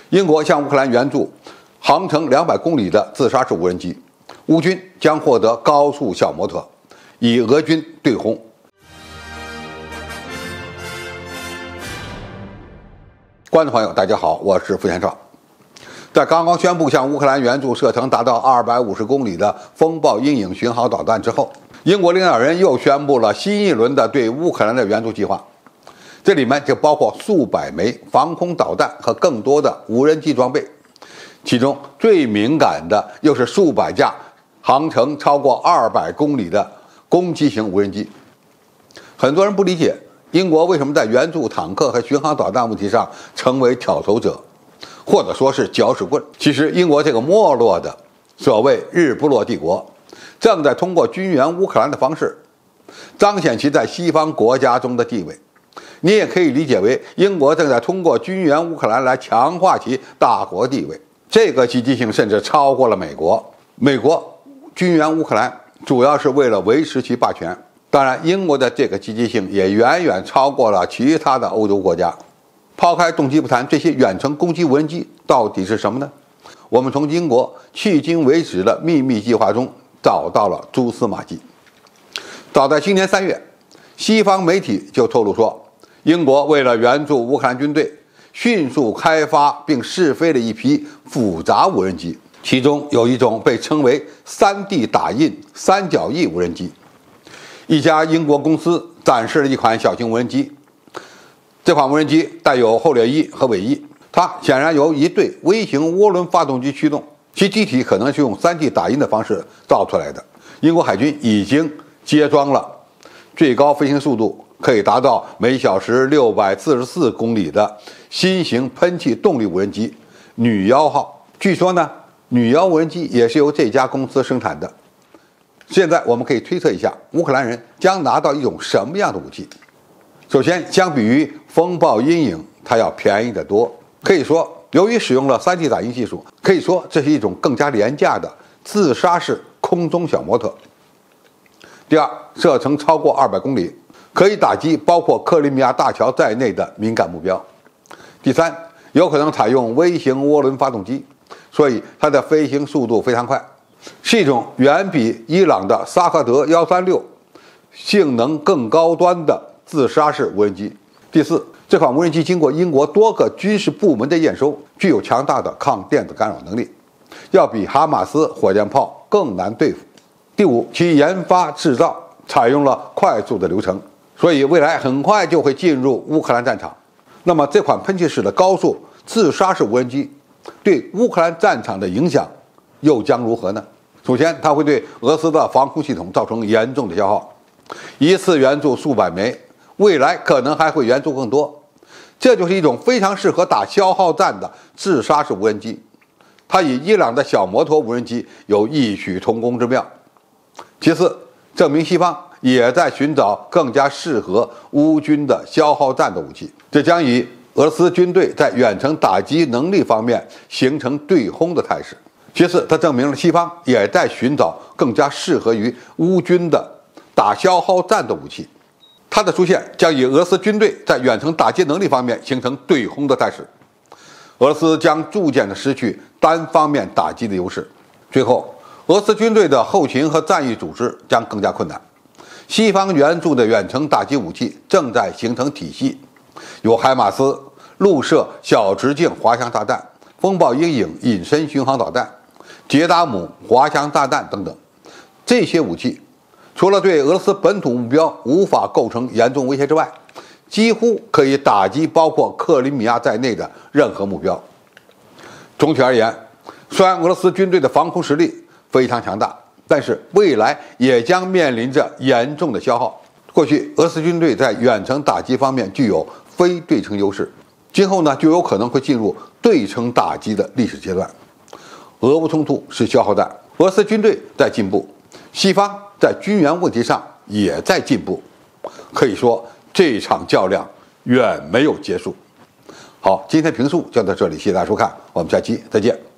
英国向乌克兰援助航程200公里的自杀式无人机，乌军将获得高速小摩托，与俄军对轰。观众朋友，大家好，我是付天少。在刚刚宣布向乌克兰援助射程达到250公里的风暴鹰影巡航导弹之后，英国领导人又宣布了新一轮的对乌克兰的援助计划。这里面就包括数百枚防空导弹和更多的无人机装备，其中最敏感的又是数百架航程超过200公里的攻击型无人机。很多人不理解英国为什么在援助坦克和巡航导弹问题上成为挑头者，或者说是搅屎棍。其实英国这个没落的所谓日不落帝国，正在通过军援乌克兰的方式彰显其在西方国家中的地位。你也可以理解为英国正在通过军援乌克兰来强化其大国地位，这个积极性甚至超过了美国。美国军援乌克兰主要是为了维持其霸权，当然英国的这个积极性也远远超过了其他的欧洲国家。抛开动机不谈，这些远程攻击无人机到底是什么呢？我们从英国迄今为止的秘密计划中找到了蛛丝马迹。早在今年3月，西方媒体就透露说，英国为了援助乌克兰军队，迅速开发并试飞了一批复杂无人机，其中有一种被称为 3D 打印三角翼无人机。一家英国公司展示了一款小型无人机，这款无人机带有后掠翼和尾翼，它显然由一对微型涡轮发动机驱动，其机体可能是用 3D 打印的方式造出来的。英国海军已经接装了最高飞行速度可以达到每小时644公里的新型喷气动力无人机女妖号。据说呢，女妖无人机也是由这家公司生产的。现在我们可以推测一下，乌克兰人将拿到一种什么样的武器。首先，相比于风暴阴影，它要便宜得多。可以说，由于使用了 3D 打印技术，可以说这是一种更加廉价的自杀式空中小摩托。第二，射程超过200公里，可以打击包括克里米亚大桥在内的敏感目标。第三，有可能采用微型涡轮发动机，所以它的飞行速度非常快，是一种远比伊朗的萨赫德136性能更高端的自杀式无人机。第四，这款无人机经过英国多个军事部门的验收，具有强大的抗电子干扰能力，要比哈马斯火箭炮更难对付。第五，其研发制造采用了快速的流程，所以未来很快就会进入乌克兰战场。那么这款喷气式的高速自杀式无人机对乌克兰战场的影响又将如何呢？首先，它会对俄罗斯的防空系统造成严重的消耗，一次援助数百枚，未来可能还会援助更多。这就是一种非常适合打消耗战的自杀式无人机，它与伊朗的小摩托无人机有异曲同工之妙。其次，证明西方也在寻找更加适合乌军的消耗战的武器，这将与俄罗斯军队在远程打击能力方面形成对轰的态势。其次，它证明了西方也在寻找更加适合于乌军的打消耗战的武器。它的出现将与俄罗斯军队在远程打击能力方面形成对轰的态势，俄罗斯将逐渐的失去单方面打击的优势。最后，俄罗斯军队的后勤和战役组织将更加困难。西方援助的远程打击武器正在形成体系，有海马斯陆射小直径滑翔炸弹、风暴阴影隐身巡航导弹、捷达姆滑翔炸弹等等。这些武器除了对俄罗斯本土目标无法构成严重威胁之外，几乎可以打击包括克里米亚在内的任何目标。总体而言，虽然俄罗斯军队的防空实力非常强大，但是未来也将面临着严重的消耗。过去俄罗斯军队在远程打击方面具有非对称优势，今后呢就有可能会进入对称打击的历史阶段。俄乌冲突是消耗战，俄罗斯军队在进步，西方在军援问题上也在进步，可以说这场较量远没有结束。好，今天评述就到这里，谢谢大家收看，我们下期再见。